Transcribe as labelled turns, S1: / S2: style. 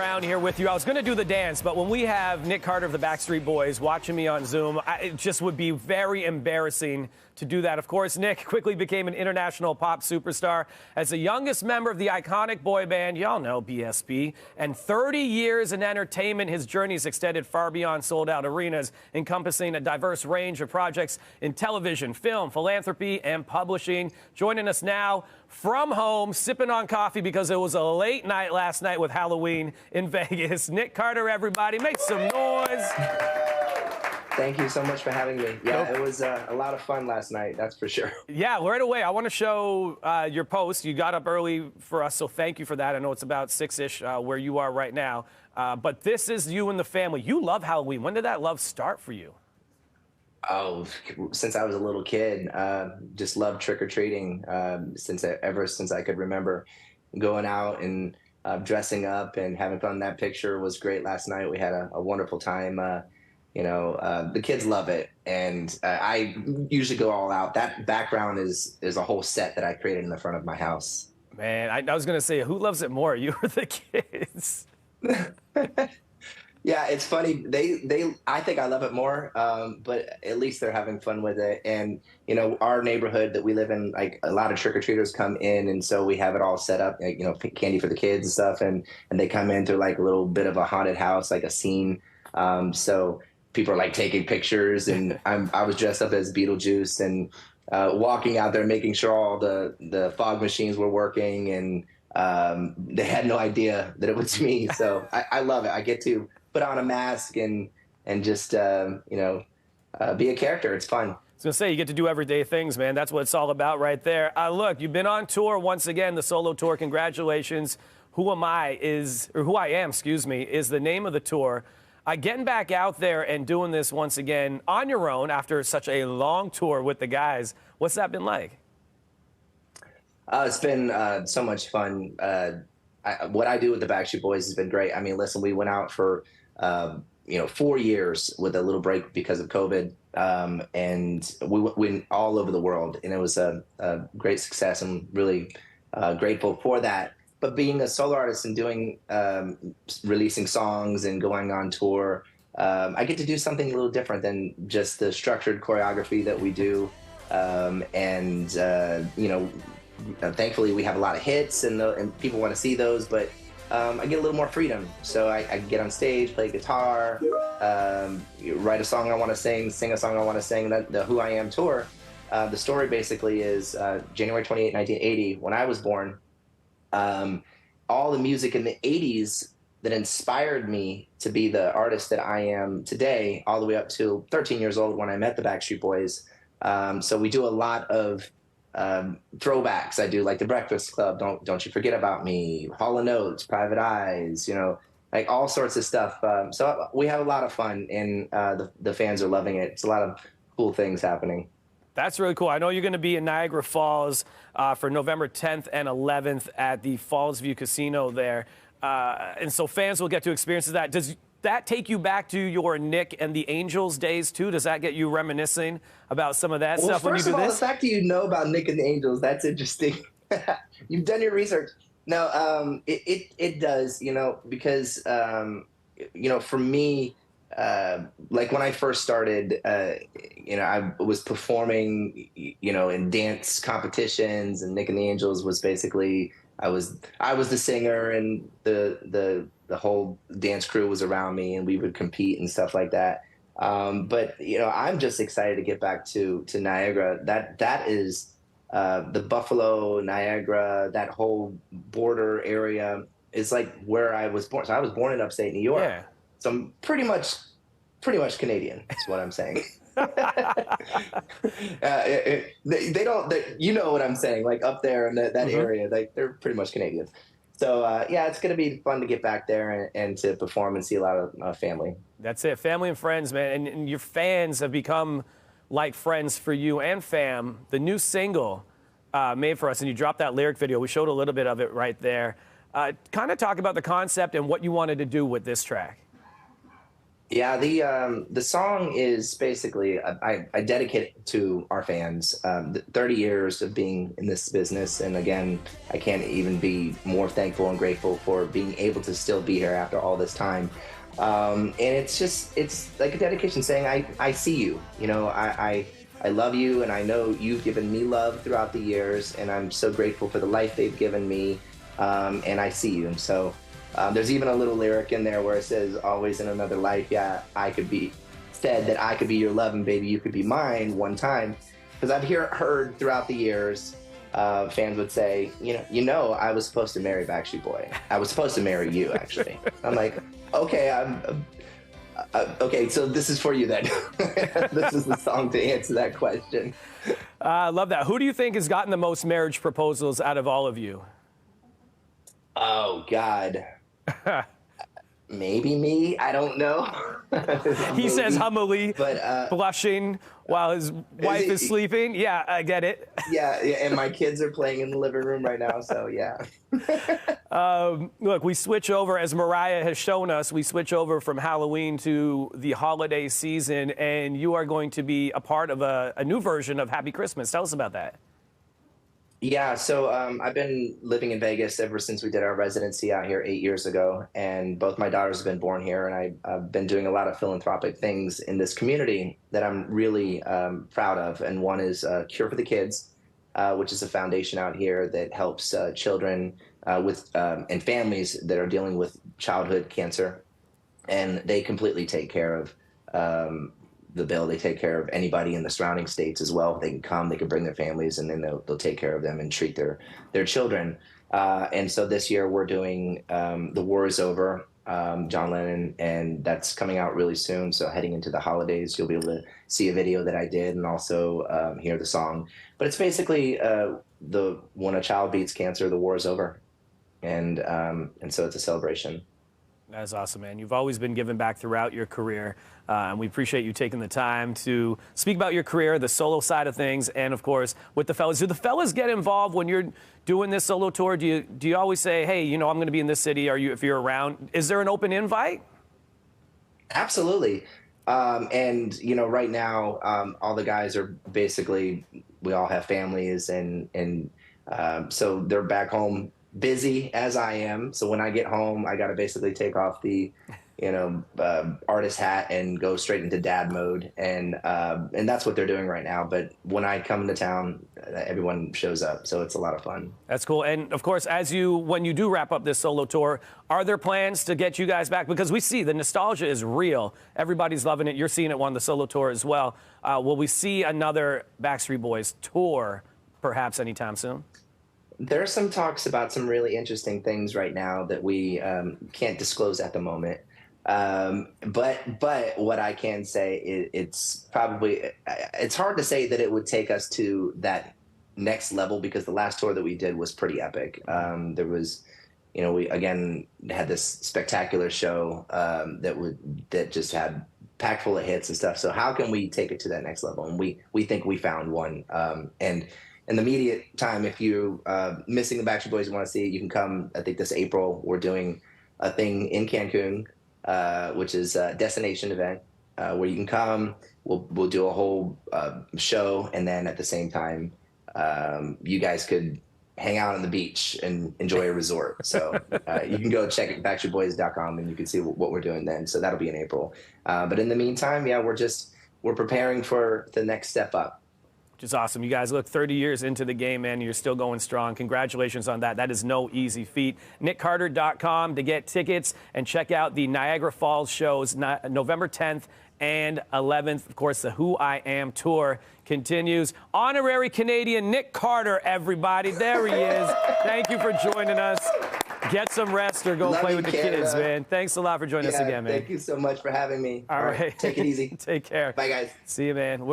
S1: Brown here with you. I was going to do the dance, but when we have Nick Carter of the Backstreet Boys watching me on Zoom, it just would be very embarrassing to do that. Of course, Nick quickly became an international pop superstar as the youngest member of the iconic boy band, y'all know BSB, and 30 years in entertainment. His journey has extended far beyond sold-out arenas, encompassing a diverse range of projects in television, film, philanthropy, and publishing. Joining us now from home, sipping on coffee because it was a late night last night with Halloween in Vegas. Nick Carter, everybody, make some noise.
S2: Thank you so much for having me. Yeah, it was a lot of fun last night, that's for sure.
S1: Yeah, right away, I want to show your post. You got up early for us, so thank you for that. I know it's about 6-ish where you are right now. But this is you and the family. You love Halloween. When did that love start for you?
S2: Oh, since I was a little kid, just loved trick-or-treating ever since I could remember. Going out and dressing up and having fun. That picture was great last night. We had a wonderful time. The kids love it, and I usually go all out. That background is a whole set that I created in the front of my house.
S1: Man, I was going to say, who loves it more, you or the kids?
S2: Yeah, it's funny. I think I love it more, but at least they're having fun with it. And, our neighborhood that we live in, like a lot of trick-or-treaters come in. And so we have it all set up, candy for the kids and stuff. And they come in through like a little bit of a haunted house, like a scene. So people are like taking pictures, and I was dressed up as Beetlejuice and walking out there, making sure all the fog machines were working. And they had no idea that it was me. So I love it. I get to put on a mask and just, be a character. It's fun.
S1: I was going to say, you get to do everyday things, man. That's what it's all about right there. Look, you've been on tour once again, the solo tour. Congratulations. Who I Am, excuse me, is the name of the tour. Getting back out there and doing this once again on your own after such a long tour with the guys, what's that been like?
S2: It's been so much fun. What I do with the Backstreet Boys has been great. I mean, listen, we went out for 4 years with a little break because of COVID, and we went all over the world, and it was a great success. I'm really grateful for that. But being a solo artist and doing releasing songs and going on tour, I get to do something a little different than just the structured choreography that we do. Thankfully we have a lot of hits and people want to see those, but I get a little more freedom. So I can get on stage, play guitar, write a song I want to sing a song I want to sing. The Who I Am tour, the story basically is January 28, 1980, when I was born. All the music in the 80s that inspired me to be the artist that I am today, all the way up to 13 years old when I met the Backstreet Boys. So we do a lot of throwbacks. I do like the Breakfast Club, Don't You Forget About Me, Hall & Oates, Private Eyes, like all sorts of stuff. So we have a lot of fun, and the fans are loving it. It's a lot of cool things happening.
S1: That's really cool. I know you're going to be in Niagara Falls for November 10th and 11th at the Falls View Casino there. And so fans will get to experience that. Does that take you back to your Nick and the Angels days, too? Does that get you reminiscing about some of that stuff when you do this?
S2: First of all, the fact that you know about Nick and the Angels, that's interesting. You've done your research. No, it does, because, for me, like when I first started, I was performing, in dance competitions, and Nick and the Angels was basically, I was the singer, and the whole dance crew was around me, and we would compete and stuff like that. But I'm just excited to get back to Niagara. That is the Buffalo, Niagara, that whole border area is like where I was born. So I was born in upstate New York.
S1: Yeah.
S2: So I'm pretty much Canadian, is what I'm saying. They don't, you know what I'm saying, like up there in that area, like they're pretty much Canadian. So it's going to be fun to get back there and to perform and see a lot of family.
S1: That's it, family and friends, man. And your fans have become like friends for you and fam. The new single made for us, and you dropped that lyric video. We showed a little bit of it right there. Kind of talk about the concept and what you wanted to do with this track.
S2: Yeah, the song is basically I dedicate it to our fans. 30 years of being in this business, and again, I can't even be more thankful and grateful for being able to still be here after all this time. And it's like a dedication saying I see you. You know, I love you, and I know you've given me love throughout the years, and I'm so grateful for the life they've given me. And I see you, and so. There's even a little lyric in there where it says, always in another life, yeah, I could be, said that I could be your love and baby, you could be mine one time. Because I've heard throughout the years, fans would say, I was supposed to marry Backstreet Boy. I was supposed to marry you, actually. I'm like, okay, okay, so this is for you then. This is the song to answer that question.
S1: I love that. Who do you think has gotten the most marriage proposals out of all of you?
S2: Oh, God. Maybe me. I don't know.
S1: He says humbly,
S2: but
S1: blushing while his wife is sleeping. Yeah, I get it.
S2: Yeah, and my kids are playing in the living room right now, so yeah.
S1: Look, we switch over, as Mariah has shown us, we switch over from Halloween to the holiday season, and you are going to be a part of a new version of Happy Christmas. Tell us about that.
S2: Yeah, so I've been living in Vegas ever since we did our residency out here 8 years ago, and both my daughters have been born here, and I've been doing a lot of philanthropic things in this community that I'm really proud of. And one is Cure for the Kids, which is a foundation out here that helps children with and families that are dealing with childhood cancer, and they completely take care of the bill. They take care of anybody in the surrounding states as well. They can come, they can bring their families, and then they'll take care of them and treat their children. And so this year we're doing The War Is Over, John Lennon, and that's coming out really soon. So heading into the holidays, you'll be able to see a video that I did and also hear the song. But it's basically when a child beats cancer, the war is over. And so it's a celebration.
S1: That's awesome, man. You've always been giving back throughout your career, and we appreciate you taking the time to speak about your career, the solo side of things, and, of course, with the fellas. Do the fellas get involved when you're doing this solo tour? Do you always say, hey, I'm going to be in this city, if you're around? Is there an open invite?
S2: Absolutely. And, right now, all the guys are basically, we all have families, and so they're back home busy as I am. So when I get home, I got to basically take off the, artist hat and go straight into dad mode. And that's what they're doing right now. But when I come into town, everyone shows up. So it's a lot of fun.
S1: That's cool. And of course, when you do wrap up this solo tour, are there plans to get you guys back? Because we see the nostalgia is real. Everybody's loving it. You're seeing it on the solo tour as well. Will we see another Backstreet Boys tour perhaps anytime soon?
S2: There are some talks about some really interesting things right now that we can't disclose at the moment. But what I can say is it's hard to say that it would take us to that next level, because the last tour that we did was pretty epic. There was, we again had this spectacular show that just had packed full of hits and stuff. So how can we take it to that next level? And we think we found one. And in the immediate time, if you missing the Backstreet Boys and want to see it, you can come. I think this April we're doing a thing in Cancun, which is a destination event where you can come. We'll do a whole show, and then at the same time, you guys could hang out on the beach and enjoy a resort. So you can go check it, BackstreetBoys.com, and you can see what we're doing then. So that'll be in April. But in the meantime, yeah, we're preparing for the next step up.
S1: Which is awesome. You guys look 30 years into the game, man. You're still going strong. Congratulations on that. That is no easy feat. NickCarter.com to get tickets and check out the Niagara Falls shows November 10th and 11th. Of course, the Who I Am tour continues. Honorary Canadian Nick Carter, everybody. There he is. Thank you for joining us. Get some rest or go play with the kids, man. Thanks a lot for joining us again, man.
S2: Thank you so much for having me.
S1: All right.
S2: Take it easy.
S1: Take care.
S2: Bye, guys.
S1: See you, man.